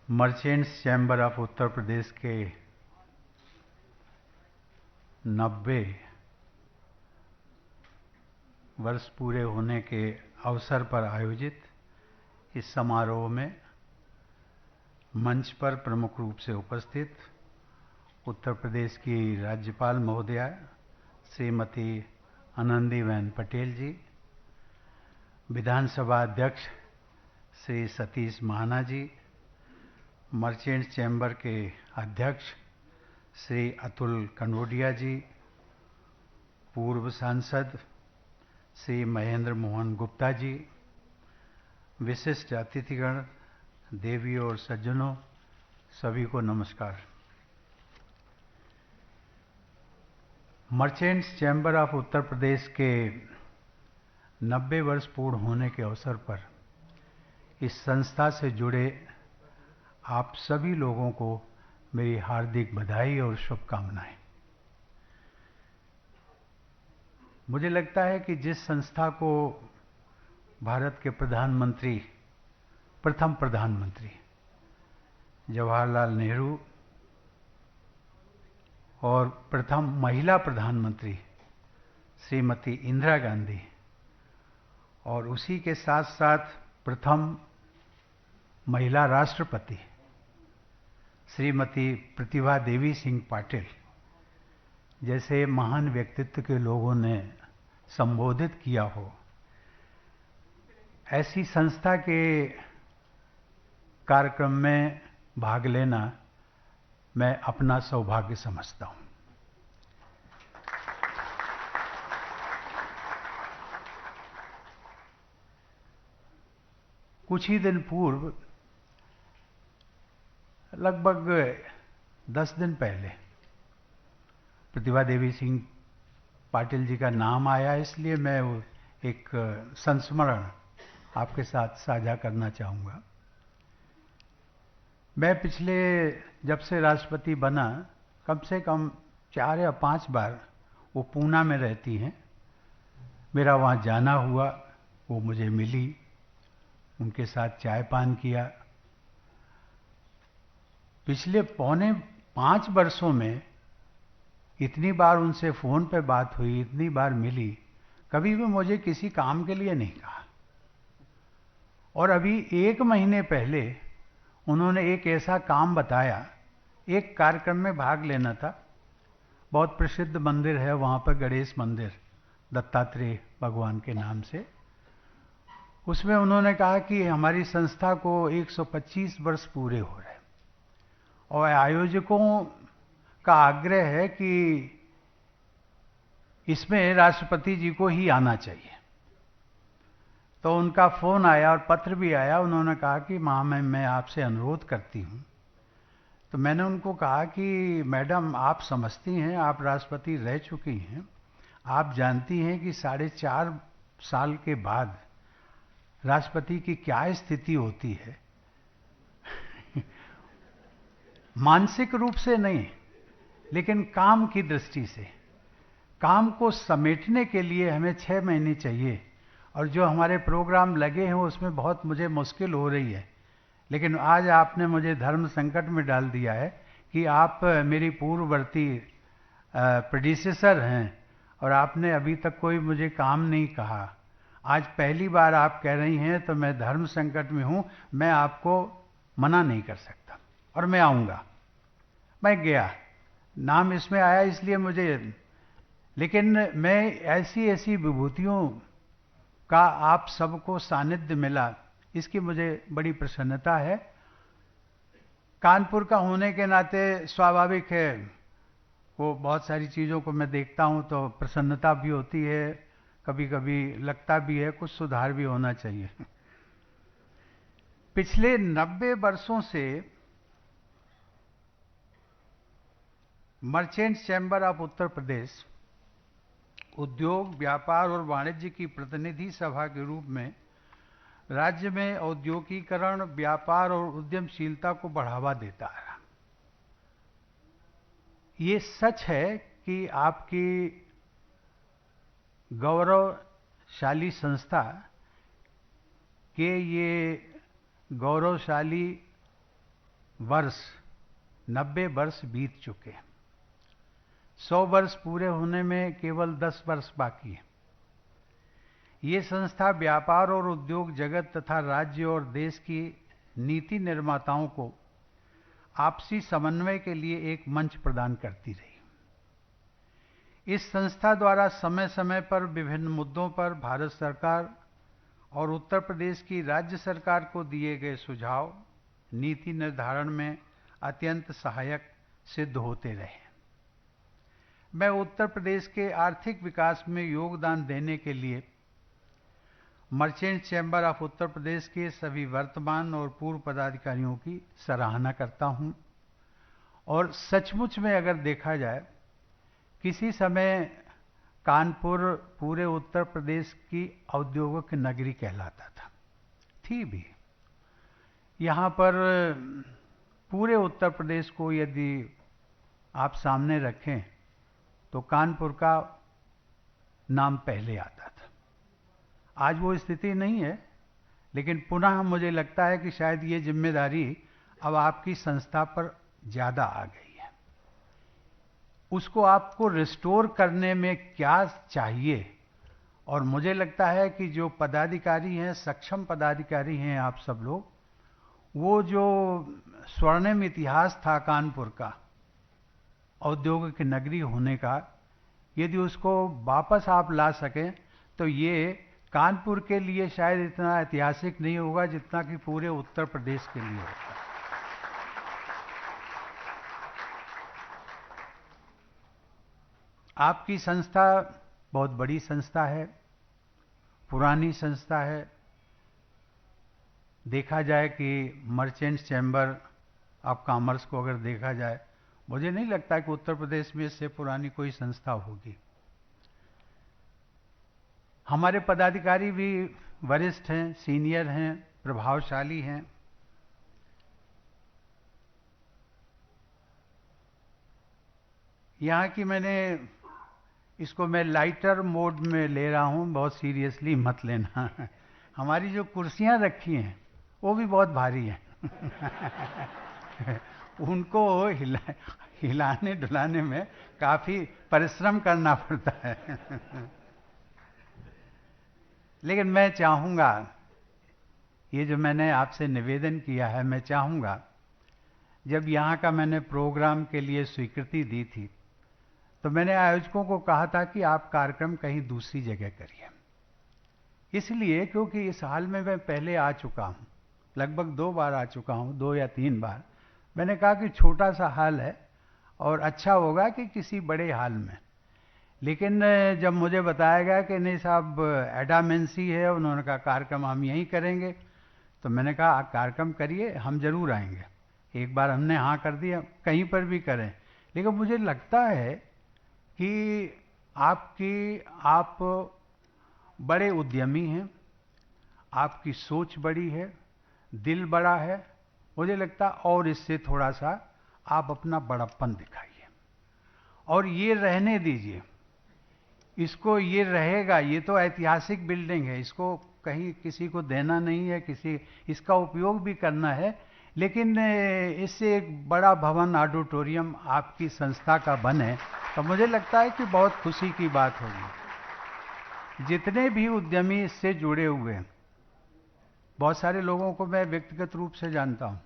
Merchants chamber of Uttar Pradesh के 90 वर्ष पूरे होने के अवसर पर आयोजित इस समारोह में मंच पर प्रमुख रूप से उपस्थित उत्तर प्रदेश की राज्यपाल महोदया श्रीमती आनंदीबेन पटेल जी, विधानसभा अध्यक्ष श्री सतीश महाना जी, मर्चेंट्स चैम्बर के अध्यक्ष श्री अतुल कनोडिया जी, पूर्व सांसद श्री महेंद्र मोहन गुप्ता जी, विशिष्ट अतिथिगण, देवी और सज्जनों, सभी को नमस्कार। Merchants chamber of Uttar Pradesh के 90 वर्ष पूर्ण होने के अवसर पर इस संस्था से जुड़े आप सभी लोगों को मेरी हार्दिक बधाई और शुभकामनाएं। मुझे लगता है कि जिस संस्था को भारत के प्रधानमंत्री, प्रथम प्रधानमंत्री जवाहरलाल नेहरू और प्रथम महिला प्रधानमंत्री श्रीमती इंदिरा गांधी और उसी के साथ साथ प्रथम महिला राष्ट्रपति श्रीमती प्रतिभा देवी सिंह पाटिल जैसे महान व्यक्तित्व के लोगों ने संबोधित किया हो, ऐसी संस्था के कार्यक्रम में भाग लेना मैं अपना सौभाग्य समझता हूं। कुछ ही दिन पूर्व, लगभग 10 दिन पहले, प्रतिभा देवी सिंह पाटिल जी का नाम आया, इसलिए मैं एक संस्मरण आपके साथ साझा करना चाहूँगा। मैं पिछले, जब से राष्ट्रपति बना, कम से कम 4 या 5 बार वो पूना में रहती हैं। मेरा वहाँ जाना हुआ, वो मुझे मिली, उनके साथ चाय पान किया। पिछले पौने 5 वर्षों में इतनी बार उनसे फ़ोन पे बात हुई, इतनी बार मिली, कभी भी मुझे किसी काम के लिए नहीं कहा। और अभी 1 महीने पहले उन्होंने एक ऐसा काम बताया, एक कार्यक्रम में भाग लेना था। बहुत प्रसिद्ध मंदिर है वहाँ पर, गणेश मंदिर, दत्तात्रेय भगवान के नाम से। उसमें उन्होंने कहा कि हमारी संस्था को 125 वर्ष पूरे हो रहे हैं और आयोजकों का आग्रह है कि इसमें राष्ट्रपति जी को ही आना चाहिए। तो उनका फ़ोन आया और पत्र भी आया। उन्होंने कहा कि मैं आपसे अनुरोध करती हूँ। तो मैंने उनको कहा कि मैडम, आप समझती हैं, आप राष्ट्रपति रह चुकी हैं, आप जानती हैं कि 4.5 साल के बाद राष्ट्रपति की क्या स्थिति होती है। मानसिक रूप से नहीं, लेकिन काम की दृष्टि से। काम को समेटने के लिए हमें 6 महीने चाहिए और जो हमारे प्रोग्राम लगे हैं उसमें बहुत मुझे मुश्किल हो रही है। लेकिन आज आपने मुझे धर्म संकट में डाल दिया है कि आप मेरी पूर्ववर्ती प्रेडिसेसर हैं और आपने अभी तक कोई मुझे काम नहीं कहा। आज पहली बार आप कह रही हैं, तो मैं धर्म संकट में हूं, मैं आपको मना नहीं कर सकता और मैं आऊंगा। मैं गया, नाम इसमें आया इसलिए मुझे, लेकिन मैं ऐसी विभूतियों का आप सबको सानिध्य मिला, इसकी मुझे बड़ी प्रसन्नता है। कानपुर का होने के नाते स्वाभाविक है, वो बहुत सारी चीज़ों को मैं देखता हूँ तो प्रसन्नता भी होती है, कभी कभी लगता भी है कुछ सुधार भी होना चाहिए। पिछले 90 वर्षों से merchants chamber of Uttar Pradesh उद्योग, व्यापार और वाणिज्य की प्रतिनिधि सभा के रूप में राज्य में औद्योगिकीकरण, व्यापार और उद्यमशीलता को बढ़ावा देता है। ये सच है कि आपकी गौरवशाली संस्था के ये गौरवशाली वर्ष 90 वर्ष बीत चुके हैं। 100 वर्ष पूरे होने में केवल 10 वर्ष बाकी है। ये संस्था व्यापार और उद्योग जगत तथा राज्य और देश की नीति निर्माताओं को आपसी समन्वय के लिए एक मंच प्रदान करती रही। इस संस्था द्वारा समय समय पर विभिन्न मुद्दों पर भारत सरकार और उत्तर प्रदेश की राज्य सरकार को दिए गए सुझाव नीति निर्धारण में अत्यंत सहायक सिद्ध होते रहे। मैं उत्तर प्रदेश के आर्थिक विकास में योगदान देने के लिए merchant chamber of Uttar Pradesh के सभी वर्तमान और पूर्व पदाधिकारियों की सराहना करता हूं। और सचमुच में अगर देखा जाए, किसी समय कानपुर पूरे उत्तर प्रदेश की औद्योगिक नगरी कहलाता था, थी भी। यहां पर पूरे उत्तर प्रदेश को यदि आप सामने रखें तो कानपुर का नाम पहले आता था। आज वो स्थिति नहीं है, लेकिन पुनः मुझे लगता है कि शायद ये जिम्मेदारी अब आपकी संस्था पर ज्यादा आ गई है। उसको आपको रिस्टोर करने में क्या चाहिए, और मुझे लगता है कि जो पदाधिकारी हैं, सक्षम पदाधिकारी हैं आप सब लोग, वो जो स्वर्णिम इतिहास था कानपुर का औद्योगिक नगरी होने का, यदि उसको वापस आप ला सकें तो ये कानपुर के लिए शायद इतना ऐतिहासिक नहीं होगा जितना कि पूरे उत्तर प्रदेश के लिए होगा। आपकी संस्था बहुत बड़ी संस्था है, पुरानी संस्था है। देखा जाए कि मर्चेंट चैम्बर ऑफ कॉमर्स को अगर देखा जाए, मुझे नहीं लगता कि उत्तर प्रदेश में इससे पुरानी कोई संस्था होगी। हमारे पदाधिकारी भी वरिष्ठ हैं, सीनियर हैं, प्रभावशाली हैं। यहाँ की इसको मैं लाइटर मोड में ले रहा हूँ, बहुत सीरियसली मत लेना। हमारी जो कुर्सियाँ रखी हैं वो भी बहुत भारी हैं। उनको हिलाने डुलाने में काफी परिश्रम करना पड़ता है। लेकिन मैं चाहूंगा, ये जो मैंने आपसे निवेदन किया है, मैं चाहूंगा, जब यहाँ का मैंने प्रोग्राम के लिए स्वीकृति दी थी तो मैंने आयोजकों को कहा था कि आप कार्यक्रम कहीं दूसरी जगह करिए। इसलिए क्योंकि इस हाल में मैं पहले आ चुका हूँ, लगभग 2 बार आ चुका हूँ, 2 या 3 बार। मैंने कहा कि छोटा सा हाल है और अच्छा होगा कि किसी बड़े हाल में। लेकिन जब मुझे बताया गया कि नहीं साहब, एडामेंसी है, उन्होंने कहा कार्यक्रम हम यहीं करेंगे, तो मैंने कहा कार्यक्रम करिए, हम जरूर आएंगे। एक बार हमने हाँ कर दिया, कहीं पर भी करें। लेकिन मुझे लगता है कि आप बड़े उद्यमी हैं, आपकी सोच बड़ी है, दिल बड़ा है। मुझे लगता और इससे थोड़ा सा आप अपना बड़प्पन दिखाइए और ये रहने दीजिए। इसको ये रहेगा, ये तो ऐतिहासिक बिल्डिंग है, इसको कहीं किसी को देना नहीं है, इसका उपयोग भी करना है। लेकिन इससे एक बड़ा भवन, ऑडिटोरियम आपकी संस्था का बने तो मुझे लगता है कि बहुत खुशी की बात होगी। जितने भी उद्यमी इससे जुड़े हुए हैं, बहुत सारे लोगों को मैं व्यक्तिगत रूप से जानता हूं।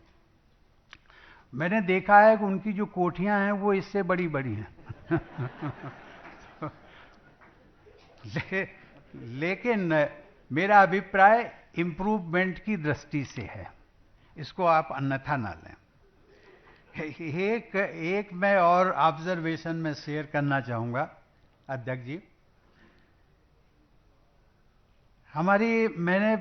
मैंने देखा है कि उनकी जो कोठियां हैं वो इससे बड़ी बड़ी हैं। लेकिन मेरा अभिप्राय इंप्रूवमेंट की दृष्टि से है, इसको आप अन्यथा ना लें। एक मैं और ऑब्जर्वेशन में शेयर करना चाहूंगा अध्यक्ष जी। मैंने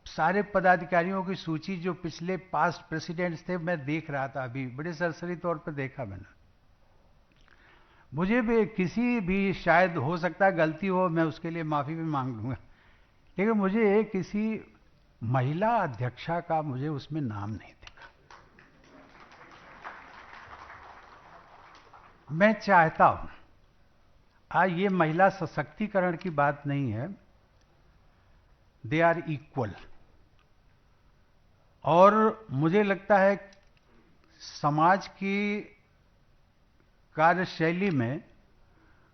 सारे पदाधिकारियों की सूची जो पिछले पास्ट प्रेसिडेंट्स थे मैं देख रहा था, अभी बड़े सरसरी तौर पर देखा मैंने। मुझे भी किसी भी, शायद हो सकता है गलती हो, मैं उसके लिए माफी भी मांग लूंगा, लेकिन मुझे किसी महिला अध्यक्षा का मुझे उसमें नाम नहीं दिखा। मैं चाहता हूं, आज ये महिला सशक्तिकरण की बात नहीं है, दे आर इक्वल। और मुझे लगता है समाज की कार्यशैली में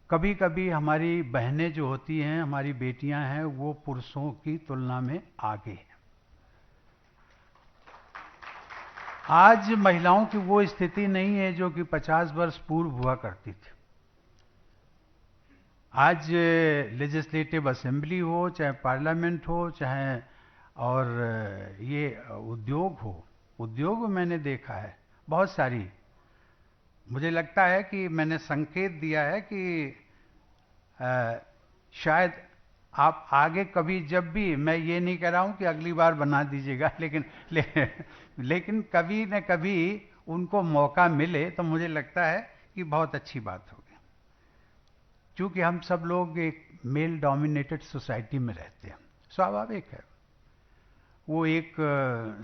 कभी कभी हमारी बहनें जो होती हैं, हमारी बेटियां हैं, वो पुरुषों की तुलना में आगे हैं। आज महिलाओं की वो स्थिति नहीं है जो कि 50 वर्ष पूर्व हुआ करती थी। आज लेजिस्लेटिव असेंबली हो, चाहे पार्लियामेंट हो, चाहे और ये उद्योग हो, उद्योग में मैंने देखा है बहुत सारी। मुझे लगता है कि मैंने संकेत दिया है कि शायद आप आगे कभी, जब भी, मैं ये नहीं कह रहा हूं कि अगली बार बना दीजिएगा, लेकिन कभी न कभी उनको मौका मिले तो मुझे लगता है कि बहुत अच्छी बात होगी। क्योंकि हम सब लोग एक मेल डोमिनेटेड सोसाइटी में रहते हैं, स्वाभाविक है, वो एक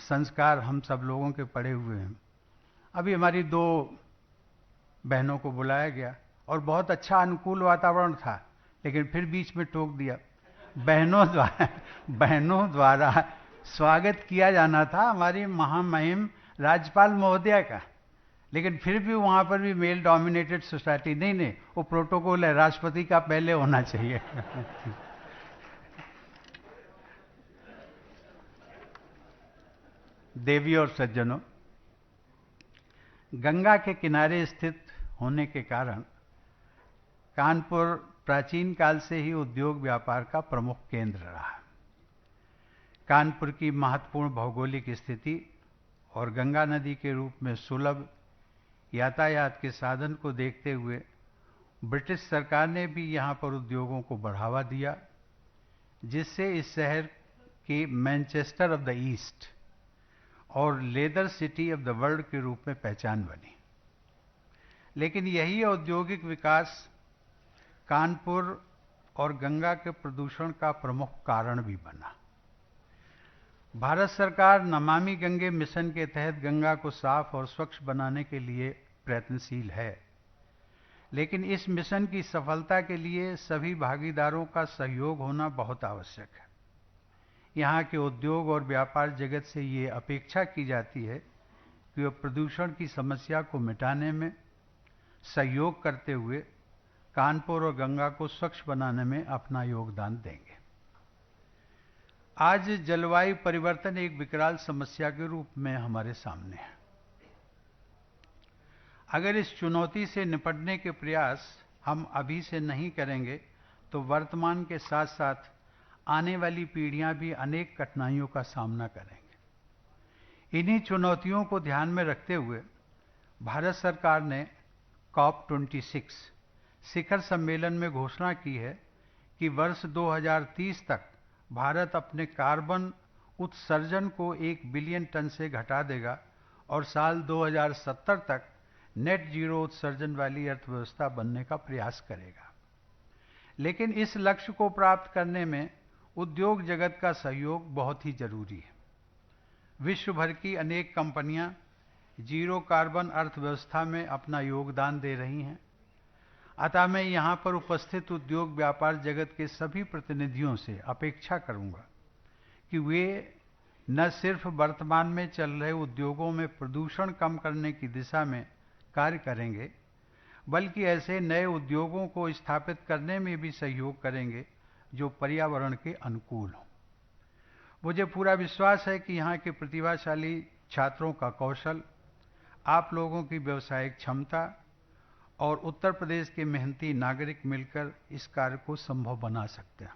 संस्कार हम सब लोगों के पड़े हुए हैं। अभी हमारी 2 बहनों को बुलाया गया और बहुत अच्छा अनुकूल वातावरण था, लेकिन फिर बीच में टोक दिया। बहनों द्वारा स्वागत किया जाना था हमारी महामहिम राज्यपाल महोदया का, लेकिन फिर भी वहां पर भी मेल डोमिनेटेड सोसाइटी, नहीं, वो प्रोटोकॉल है, राष्ट्रपति का पहले होना चाहिए। देवी और सज्जनों, गंगा के किनारे स्थित होने के कारण कानपुर प्राचीन काल से ही उद्योग व्यापार का प्रमुख केंद्र रहा। कानपुर की महत्वपूर्ण भौगोलिक स्थिति और गंगा नदी के रूप में सुलभ यातायात के साधन को देखते हुए ब्रिटिश सरकार ने भी यहां पर उद्योगों को बढ़ावा दिया, जिससे इस शहर की मैनचेस्टर ऑफ द ईस्ट और leather city of the world के रूप में पहचान बनी। लेकिन यही औद्योगिक विकास कानपुर और गंगा के प्रदूषण का प्रमुख कारण भी बना। भारत सरकार नमामि गंगे मिशन के तहत गंगा को साफ और स्वच्छ बनाने के लिए प्रयत्नशील है, लेकिन इस मिशन की सफलता के लिए सभी भागीदारों का सहयोग होना बहुत आवश्यक है। यहाँ के उद्योग और व्यापार जगत से ये अपेक्षा की जाती है कि वे प्रदूषण की समस्या को मिटाने में सहयोग करते हुए कानपुर और गंगा को स्वच्छ बनाने में अपना योगदान देंगे। आज जलवायु परिवर्तन एक विकराल समस्या के रूप में हमारे सामने है। अगर इस चुनौती से निपटने के प्रयास हम अभी से नहीं करेंगे तो वर्तमान के साथ साथ आने वाली पीढ़ियां भी अनेक कठिनाइयों का सामना करेंगे। इन्हीं चुनौतियों को ध्यान में रखते हुए भारत सरकार ने COP26 शिखर सम्मेलन में घोषणा की है कि वर्ष 2030 तक भारत अपने कार्बन उत्सर्जन को 1 बिलियन टन से घटा देगा और साल 2070 तक नेट जीरो उत्सर्जन वाली अर्थव्यवस्था बनने का प्रयास करेगा। लेकिन इस लक्ष्य को प्राप्त करने में उद्योग जगत का सहयोग बहुत ही जरूरी है। विश्व भर की अनेक कंपनियां जीरो कार्बन अर्थव्यवस्था में अपना योगदान दे रही हैं। अतः मैं यहां पर उपस्थित उद्योग व्यापार जगत के सभी प्रतिनिधियों से अपेक्षा करूंगा कि वे न सिर्फ वर्तमान में चल रहे उद्योगों में प्रदूषण कम करने की दिशा में कार्य करेंगे, बल्कि ऐसे नए उद्योगों को स्थापित करने में भी सहयोग करेंगे जो पर्यावरण के अनुकूल हों। मुझे पूरा विश्वास है कि यहाँ के प्रतिभाशाली छात्रों का कौशल, आप लोगों की व्यावसायिक क्षमता और उत्तर प्रदेश के मेहनती नागरिक मिलकर इस कार्य को संभव बना सकते हैं।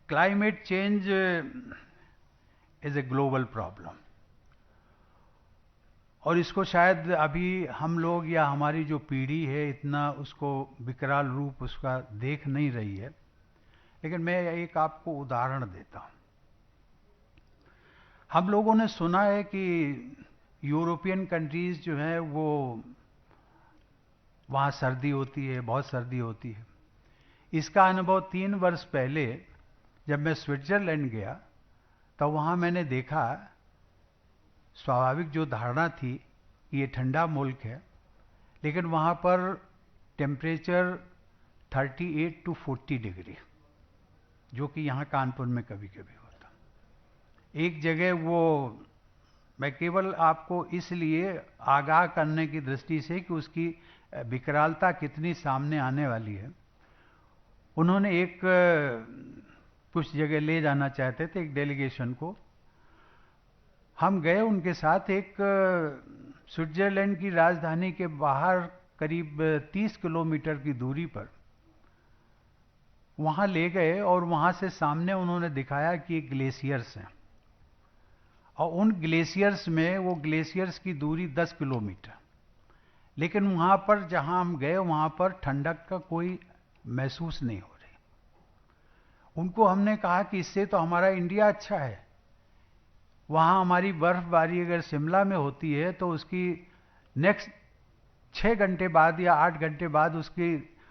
Climate change is a global problem और इसको शायद अभी हम लोग या हमारी जो पीढ़ी है इतना उसको विकराल रूप उसका देख नहीं रही है, लेकिन मैं एक आपको उदाहरण देता हूं। हम लोगों ने सुना है कि यूरोपियन कंट्रीज जो है वो वहां सर्दी होती है, बहुत सर्दी होती है। इसका अनुभव 3 वर्ष पहले जब मैं स्विट्जरलैंड गया तो वहां मैंने देखा, स्वाभाविक जो धारणा थी कि ये ठंडा मुल्क है, लेकिन वहां पर टेम्परेचर 38 to 40 डिग्री, जो कि यहां कानपुर में कभी कभी होता। एक जगह वो मैं केवल आपको इसलिए आगाह करने की दृष्टि से कि उसकी विकरालता कितनी सामने आने वाली है। उन्होंने एक कुछ जगह ले जाना चाहते थे एक डेलीगेशन को। हम गए उनके साथ एक स्विट्जरलैंड की राजधानी के बाहर करीब 30 किलोमीटर की दूरी पर वहां ले गए और वहां से सामने उन्होंने दिखाया कि एक ग्लेशियर्स हैं और उन ग्लेशियर्स में वो ग्लेशियर्स की दूरी 10 किलोमीटर, लेकिन वहां पर जहां हम गए वहां पर ठंडक का कोई महसूस नहीं हो रही। उनको हमने कहा कि इससे तो हमारा इंडिया अच्छा है, वहां हमारी बर्फबारी अगर शिमला में होती है तो उसकी नेक्स्ट 6 घंटे बाद या 8 घंटे बाद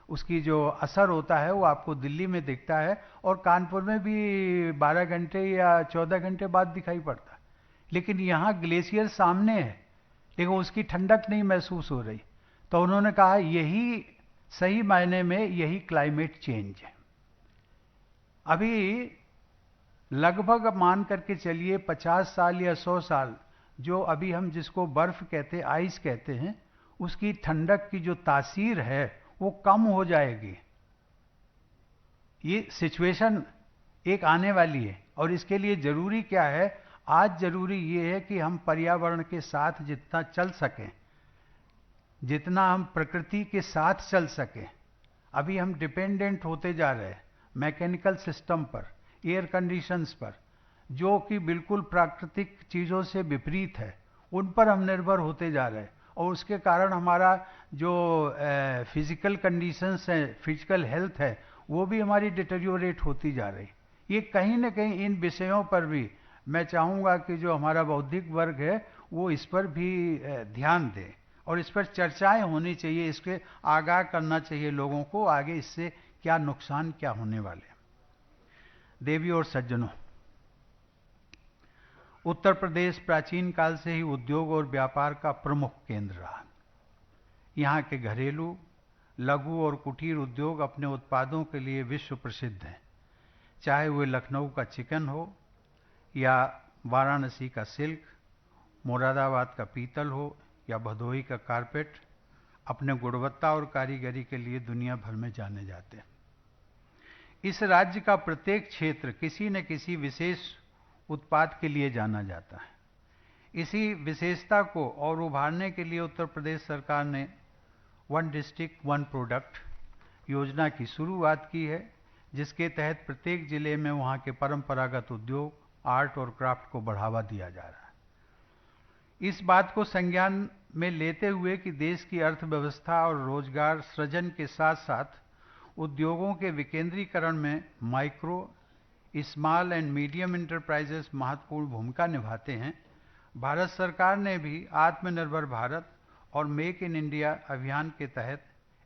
उसकी जो असर होता है वो आपको दिल्ली में दिखता है और कानपुर में भी 12 घंटे या 14 घंटे बाद दिखाई पड़ता है। लेकिन यहाँ ग्लेशियर सामने है लेकिन उसकी ठंडक नहीं महसूस हो रही। तो उन्होंने कहा यही सही मायने में यही क्लाइमेट चेंज है। अभी लगभग मान करके चलिए 50 साल या 100 साल जो अभी हम जिसको बर्फ कहते हैं, आइस कहते हैं, उसकी ठंडक की जो तासीर है वो कम हो जाएगी। ये सिचुएशन एक आने वाली है और इसके लिए जरूरी क्या है? आज जरूरी ये है कि हम पर्यावरण के साथ जितना चल सकें, जितना हम प्रकृति के साथ चल सकें। अभी हम डिपेंडेंट होते जा रहे हैं मैकेनिकल सिस्टम पर, एयर कंडीशंस पर, जो कि बिल्कुल प्राकृतिक चीजों से विपरीत है। उन पर हम निर्भर होते जा रहे हैं और उसके कारण हमारा जो फिजिकल कंडीशंस है, फिजिकल हेल्थ है, वो भी हमारी डिटेरियोरेट होती जा रही। ये कहीं ना कहीं इन विषयों पर भी मैं चाहूंगा कि जो हमारा बौद्धिक वर्ग है वो इस पर भी ध्यान दे और इस पर चर्चाएं होनी चाहिए, इसके आगाह करना चाहिए लोगों को आगे इससे क्या नुकसान क्या होने वाले। देवी और सज्जनों, उत्तर प्रदेश प्राचीन काल से ही उद्योग और व्यापार का प्रमुख केंद्र रहा। यहाँ के घरेलू, लघु और कुटीर उद्योग अपने उत्पादों के लिए विश्व प्रसिद्ध हैं। चाहे वे लखनऊ का चिकन हो या वाराणसी का सिल्क, मुरादाबाद का पीतल हो या भदोही का कारपेट, अपने गुणवत्ता और कारीगरी के लिए दुनिया भर में जाने जाते हैं। इस राज्य का प्रत्येक क्षेत्र किसी न किसी विशेष उत्पाद के लिए जाना जाता है। इसी विशेषता को और उभारने के लिए उत्तर प्रदेश सरकार ने वन डिस्ट्रिक्ट वन प्रोडक्ट योजना की शुरुआत की है, जिसके तहत प्रत्येक जिले में वहां के परंपरागत उद्योग, आर्ट और क्राफ्ट को बढ़ावा दिया जा रहा है। इस बात को संज्ञान में लेते हुए कि देश की अर्थव्यवस्था और रोजगार सृजन के साथ साथ उद्योगों के विकेंद्रीकरण में micro, small and medium enterprises महत्वपूर्ण भूमिका निभाते हैं, भारत सरकार ने भी आत्मनिर्भर भारत और मेक इन इंडिया अभियान के तहत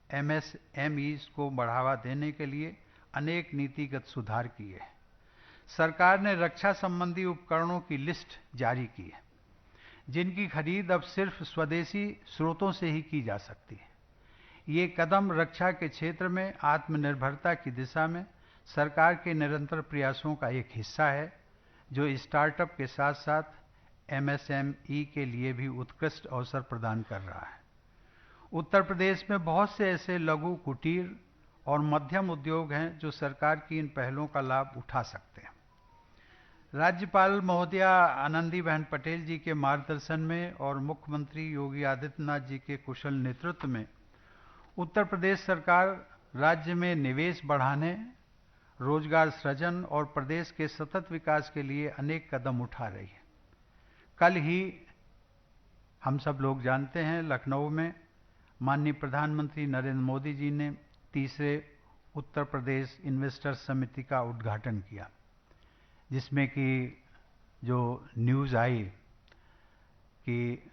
एमएसएमईज को बढ़ावा देने के लिए अनेक नीतिगत सुधार किए हैं। सरकार ने रक्षा संबंधी उपकरणों की लिस्ट जारी की है, जिनकी खरीद अब सिर्फ स्वदेशी स्रोतों से ही की जा सकती है। ये कदम रक्षा के क्षेत्र में आत्मनिर्भरता की दिशा में सरकार के निरंतर प्रयासों का एक हिस्सा है, जो स्टार्टअप के साथ साथ एमएसएमई के लिए भी उत्कृष्ट अवसर प्रदान कर रहा है। उत्तर प्रदेश में बहुत से ऐसे लघु, कुटीर और मध्यम उद्योग हैं जो सरकार की इन पहलों का लाभ उठा सकते हैं। राज्यपाल महोदया आनंदीबेन पटेल जी के मार्गदर्शन में और मुख्यमंत्री योगी आदित्यनाथ जी के कुशल नेतृत्व में उत्तर प्रदेश सरकार राज्य में निवेश बढ़ाने, रोजगार सृजन और प्रदेश के सतत विकास के लिए अनेक कदम उठा रही है। कल ही हम सब लोग जानते हैं लखनऊ में माननीय प्रधानमंत्री नरेंद्र मोदी जी ने तीसरे उत्तर प्रदेश इन्वेस्टर समिति का उद्घाटन किया, जिसमें कि जो न्यूज़ आई कि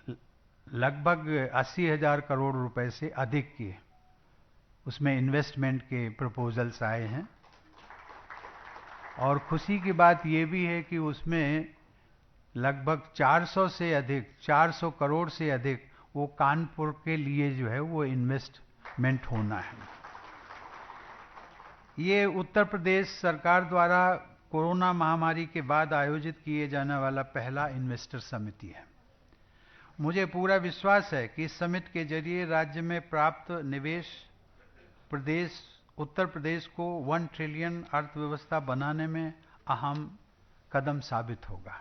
लगभग 80,000 करोड़ रुपए से अधिक के उसमें इन्वेस्टमेंट के प्रपोजल्स आए हैं। और खुशी की बात ये भी है कि उसमें लगभग 400 करोड़ से अधिक वो कानपुर के लिए जो है वो इन्वेस्टमेंट होना है। ये उत्तर प्रदेश सरकार द्वारा कोरोना महामारी के बाद आयोजित किए जाने वाला पहला इन्वेस्टर समिति है। मुझे पूरा विश्वास है कि इस समिट के जरिए राज्य में प्राप्त निवेश प्रदेश उत्तर प्रदेश को 1 ट्रिलियन अर्थव्यवस्था बनाने में अहम कदम साबित होगा।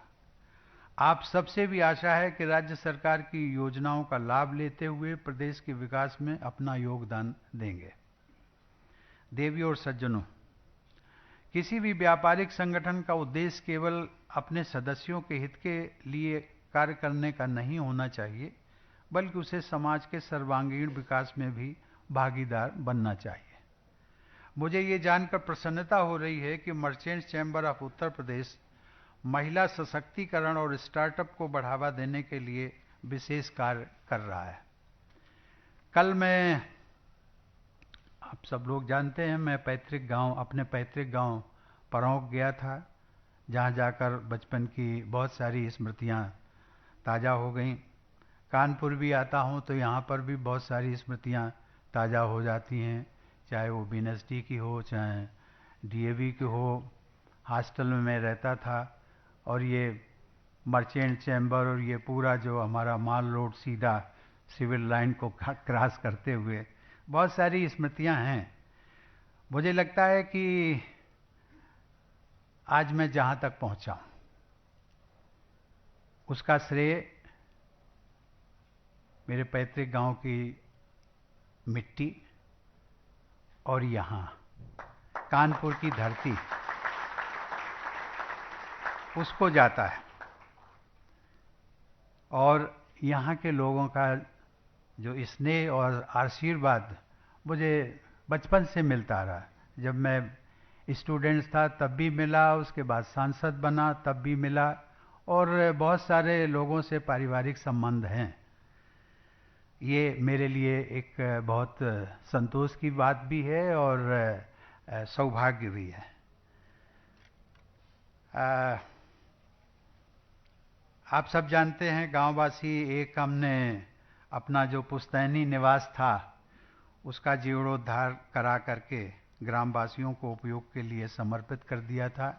आप सबसे भी आशा है कि राज्य सरकार की योजनाओं का लाभ लेते हुए प्रदेश के विकास में अपना योगदान देंगे। देवियों और सज्जनों, किसी भी व्यापारिक संगठन का उद्देश्य केवल अपने सदस्यों के हित के लिए कार्य करने का नहीं होना चाहिए, बल्कि उसे समाज के सर्वांगीण विकास में भी भागीदार बनना चाहिए। मुझे ये जानकर प्रसन्नता हो रही है कि merchants chamber of Uttar Pradesh महिला सशक्तिकरण और स्टार्टअप को बढ़ावा देने के लिए विशेष कार्य कर रहा है। कल मैं, आप सब लोग जानते हैं, मैं अपने पैतृक गांव परौंक गया था, जहां जाकर बचपन की बहुत सारी स्मृतियां ताज़ा हो गईं। कानपुर भी आता हूं तो यहाँ पर भी बहुत सारी स्मृतियां ताज़ा हो जाती हैं, चाहे वो बीएनएसडी की हो, चाहे डीएवी की हो। हॉस्टल में मैं रहता था और ये मर्चेंट चैम्बर और ये पूरा जो हमारा माल रोड सीधा सिविल लाइन को क्रॉस करते हुए बहुत सारी स्मृतियां हैं। मुझे लगता है कि आज मैं जहां तक पहुंचा हूं उसका श्रेय मेरे पैतृक गांव की मिट्टी और यहां कानपुर की धरती उसको जाता है, और यहाँ के लोगों का जो स्नेह और आशीर्वाद मुझे बचपन से मिलता रहा। जब मैं स्टूडेंट था तब भी मिला, उसके बाद सांसद बना तब भी मिला, और बहुत सारे लोगों से पारिवारिक संबंध हैं। ये मेरे लिए एक बहुत संतोष की बात भी है और सौभाग्य भी है। आप सब जानते हैं, गांववासी एक हमने अपना जो पुश्तैनी निवास था उसका जीर्णोद्धार करा करके ग्रामवासियों को उपयोग के लिए समर्पित कर दिया था।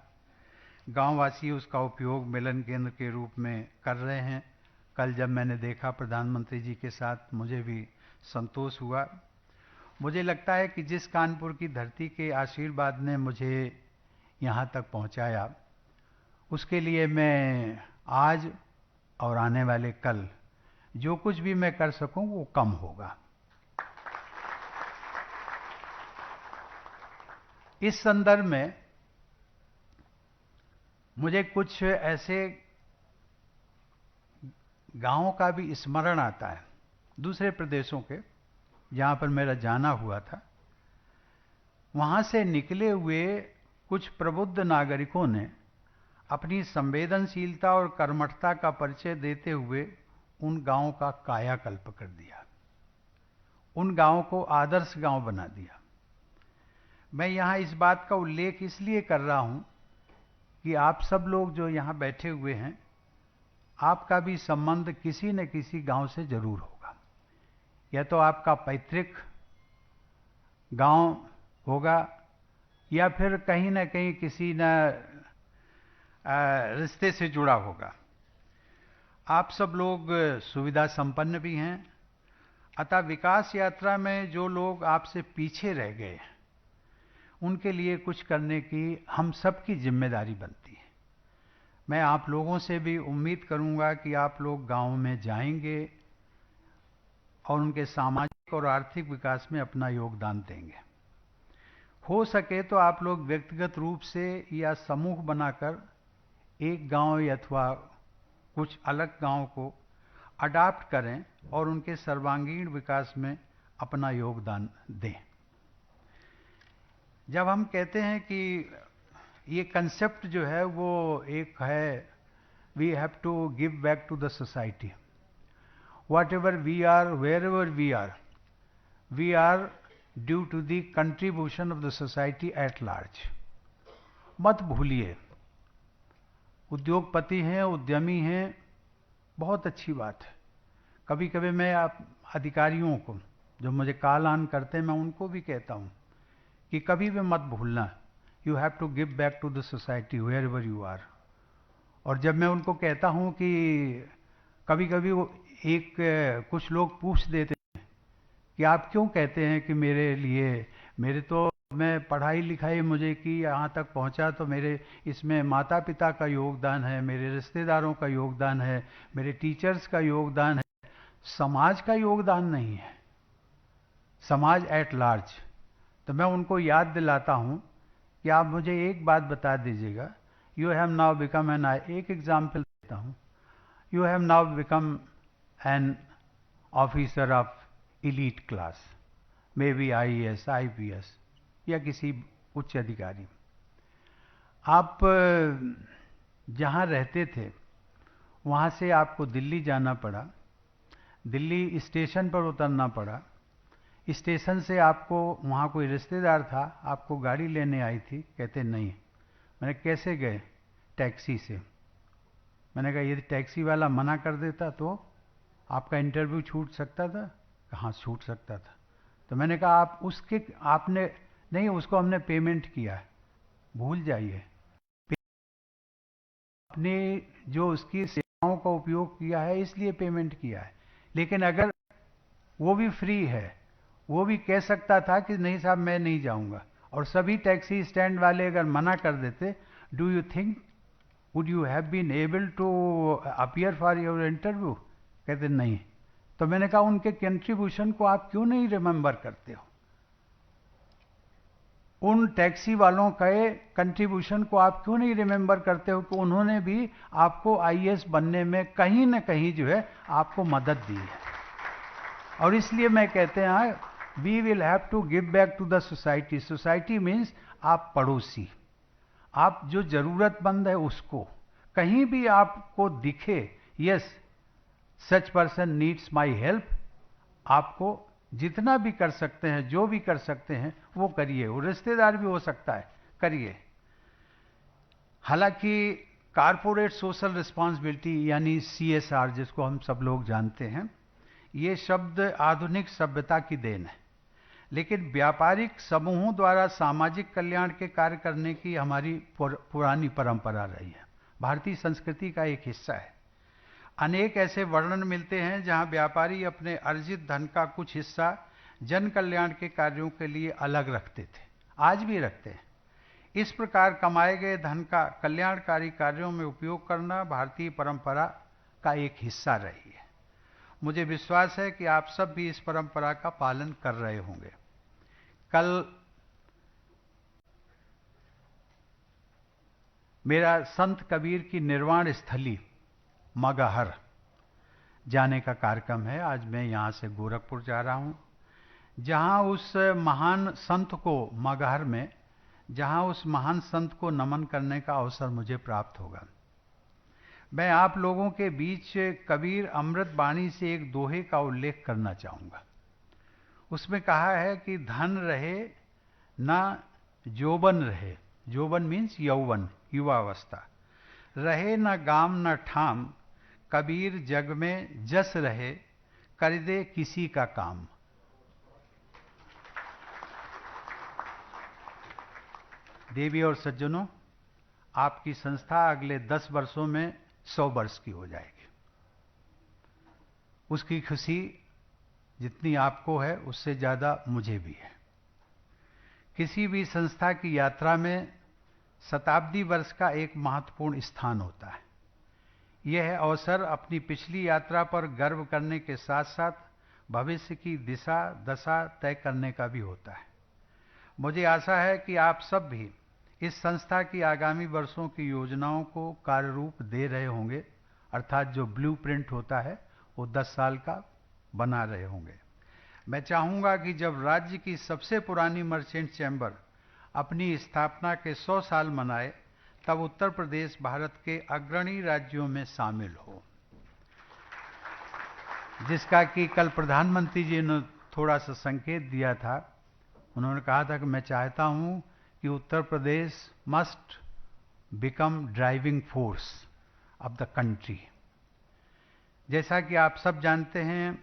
गांववासी उसका उपयोग मिलन केंद्र के रूप में कर रहे हैं। कल जब मैंने देखा प्रधानमंत्री जी के साथ, मुझे भी संतोष हुआ। मुझे लगता है कि जिस कानपुर की धरती के आशीर्वाद ने मुझे यहाँ तक पहुँचाया, उसके लिए मैं आज और आने वाले कल जो कुछ भी मैं कर सकूं वो कम होगा। इस संदर्भ में मुझे कुछ ऐसे गांवों का भी स्मरण आता है, दूसरे प्रदेशों के, जहां पर मेरा जाना हुआ था। वहां से निकले हुए कुछ प्रबुद्ध नागरिकों ने अपनी संवेदनशीलता और कर्मठता का परिचय देते हुए उन गांवों का कायाकल्प कर दिया, उन गांवों को आदर्श गांव बना दिया। मैं यहां इस बात का उल्लेख इसलिए कर रहा हूं कि आप सब लोग जो यहां बैठे हुए हैं, आपका भी संबंध किसी न किसी गांव से जरूर होगा। या तो आपका पैतृक गांव होगा, या फिर कहीं न कहीं किसी न रिश्ते से जुड़ा होगा। आप सब लोग सुविधा संपन्न भी हैं, अतः विकास यात्रा में जो लोग आपसे पीछे रह गए उनके लिए कुछ करने की हम सब की जिम्मेदारी बनती है। मैं आप लोगों से भी उम्मीद करूंगा कि आप लोग गांव में जाएंगे और उनके सामाजिक और आर्थिक विकास में अपना योगदान देंगे। हो सके तो आप लोग व्यक्तिगत रूप से या समूह बनाकर एक गांव अथवा कुछ अलग गांव को अडॉप्ट करें और उनके सर्वांगीण विकास में अपना योगदान दें। जब हम कहते हैं कि ये कंसेप्ट जो है वो एक है, we have to give back to the society, whatever we are, wherever we are due to the contribution of the society at large. मत भूलिए, उद्योगपति हैं, उद्यमी हैं, बहुत अच्छी बात है। कभी कभी मैं आप अधिकारियों को जो मुझे कॉल ऑन करते हैं, मैं उनको भी कहता हूं कि कभी भी मत भूलना, you have to give back to the society wherever you are. और जब मैं उनको कहता हूं कि कभी कभी वो कुछ लोग पूछ देते हैं कि आप क्यों कहते हैं कि मेरे लिए, मैं पढ़ाई लिखाई मुझे की, यहाँ तक पहुँचा तो मेरे इसमें माता पिता का योगदान है, मेरे रिश्तेदारों का योगदान है, मेरे टीचर्स का योगदान है, समाज का योगदान नहीं है, समाज एट लार्ज। तो मैं उनको याद दिलाता हूँ कि आप मुझे एक बात बता दीजिएगा, you have now become an, एक एग्जाम्पल देता हूँ, you have now become an officer of elite class, may be IAS, IPS या किसी उच्च अधिकारी। आप जहाँ रहते थे वहाँ से आपको दिल्ली जाना पड़ा, दिल्ली स्टेशन पर उतरना पड़ा, स्टेशन से आपको वहाँ कोई रिश्तेदार था, आपको गाड़ी लेने आई थी, कहते नहीं। मैंने कैसे गए? टैक्सी से। मैंने कहा यदि टैक्सी वाला मना कर देता तो आपका इंटरव्यू छूट सकता था? हाँ छूट सकता था। तो मैंने कहा आप उसके आपने नहीं, उसको हमने पेमेंट किया है। भूल जाइए, आपने जो उसकी सेवाओं का उपयोग किया है इसलिए पेमेंट किया है। लेकिन अगर वो भी फ्री है, वो भी कह सकता था कि नहीं साहब मैं नहीं जाऊंगा, और सभी टैक्सी स्टैंड वाले अगर मना कर देते, do you think would you have been able to appear for your interview? कहते नहीं। तो मैंने कहा उनके कंट्रीब्यूशन को आप क्यों नहीं रिमेंबर करते हो? उन टैक्सी वालों के कंट्रीब्यूशन को आप क्यों नहीं रिमेंबर करते हो कि उन्होंने भी आपको आईएएस बनने में कहीं न कहीं जो है आपको मदद दी है। और इसलिए मैं कहते हैं we will have to give back to the society. Society means आप पड़ोसी, आप जो जरूरतमंद है उसको, कहीं भी आपको दिखे yes such person needs my help, आपको जितना भी कर सकते हैं, जो भी कर सकते हैं वो करिए। वो रिश्तेदार भी हो सकता है, करिए। हालांकि कारपोरेट सोशल रिस्पॉन्सिबिलिटी यानी सीएसआर, जिसको हम सब लोग जानते हैं, ये शब्द आधुनिक सभ्यता की देन है, लेकिन व्यापारिक समूहों द्वारा सामाजिक कल्याण के कार्य करने की हमारी पुरानी परंपरा रही है, भारतीय संस्कृति का एक हिस्सा है। अनेक ऐसे वर्णन मिलते हैं जहां व्यापारी अपने अर्जित धन का कुछ हिस्सा जन कल्याण के कार्यों के लिए अलग रखते थे, आज भी रखते हैं। इस प्रकार कमाए गए धन का कल्याणकारी कार्यों में उपयोग करना भारतीय परंपरा का एक हिस्सा रही है। मुझे विश्वास है कि आप सब भी इस परंपरा का पालन कर रहे होंगे। कल मेरा संत कबीर की निर्वाण स्थली मगहर जाने का कार्यक्रम है। आज मैं यहां से गोरखपुर जा रहा हूं, जहां उस महान संत को मगहर में, जहां उस महान संत को नमन करने का अवसर मुझे प्राप्त होगा। मैं आप लोगों के बीच कबीर अमृत वाणी से एक दोहे का उल्लेख करना चाहूंगा। उसमें कहा है कि धन रहे ना जोबन रहे, जोबन मीन्स यौवन, युवावस्था, रहे न गाम न ठाम, कबीर जग में जस रहे, कर दे किसी का काम। देवी और सज्जनों, आपकी संस्था अगले 10 वर्षों में 100 वर्ष की हो जाएगी। उसकी खुशी जितनी आपको है उससे ज्यादा मुझे भी है। किसी भी संस्था की यात्रा में शताब्दी वर्ष का एक महत्वपूर्ण स्थान होता है। यह अवसर अपनी पिछली यात्रा पर गर्व करने के साथ साथ भविष्य की दिशा दशा तय करने का भी होता है। मुझे आशा है कि आप सब भी इस संस्था की आगामी वर्षों की योजनाओं को कार्य रूप दे रहे होंगे, अर्थात जो ब्लूप्रिंट होता है वो 10 साल का बना रहे होंगे। मैं चाहूंगा कि जब राज्य की सबसे पुरानी मर्चेंट चैम्बर अपनी स्थापना के 100 साल मनाए, तब उत्तर प्रदेश भारत के अग्रणी राज्यों में शामिल हो, जिसका कि कल प्रधानमंत्री जी ने थोड़ा सा संकेत दिया था। उन्होंने कहा था कि मैं चाहता हूं कि Uttar Pradesh must become driving force of the country. जैसा कि आप सब जानते हैं,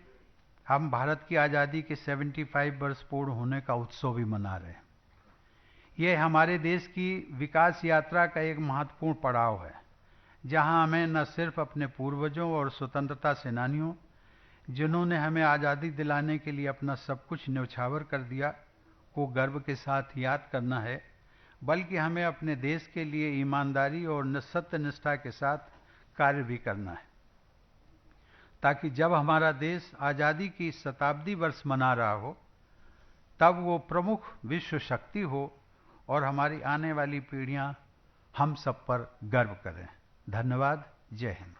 हम भारत की आज़ादी के 75 वर्ष पूर्ण होने का उत्सव भी मना रहे हैं। यह हमारे देश की विकास यात्रा का एक महत्वपूर्ण पड़ाव है, जहां हमें न सिर्फ अपने पूर्वजों और स्वतंत्रता सेनानियों, जिन्होंने हमें आज़ादी दिलाने के लिए अपना सब कुछ न्यौछावर कर दिया, को गर्व के साथ याद करना है, बल्कि हमें अपने देश के लिए ईमानदारी और सत्यनिष्ठा के साथ कार्य भी करना है, ताकि जब हमारा देश आज़ादी की शताब्दी वर्ष मना रहा हो तब वो प्रमुख विश्व शक्ति हो और हमारी आने वाली पीढ़ियां हम सब पर गर्व करें। धन्यवाद। जय हिंद।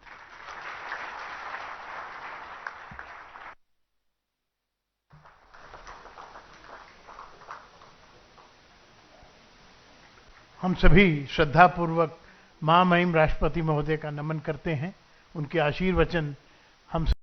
हम सभी श्रद्धापूर्वक महामहिम राष्ट्रपति महोदय का नमन करते हैं। उनके आशीर्वचन हम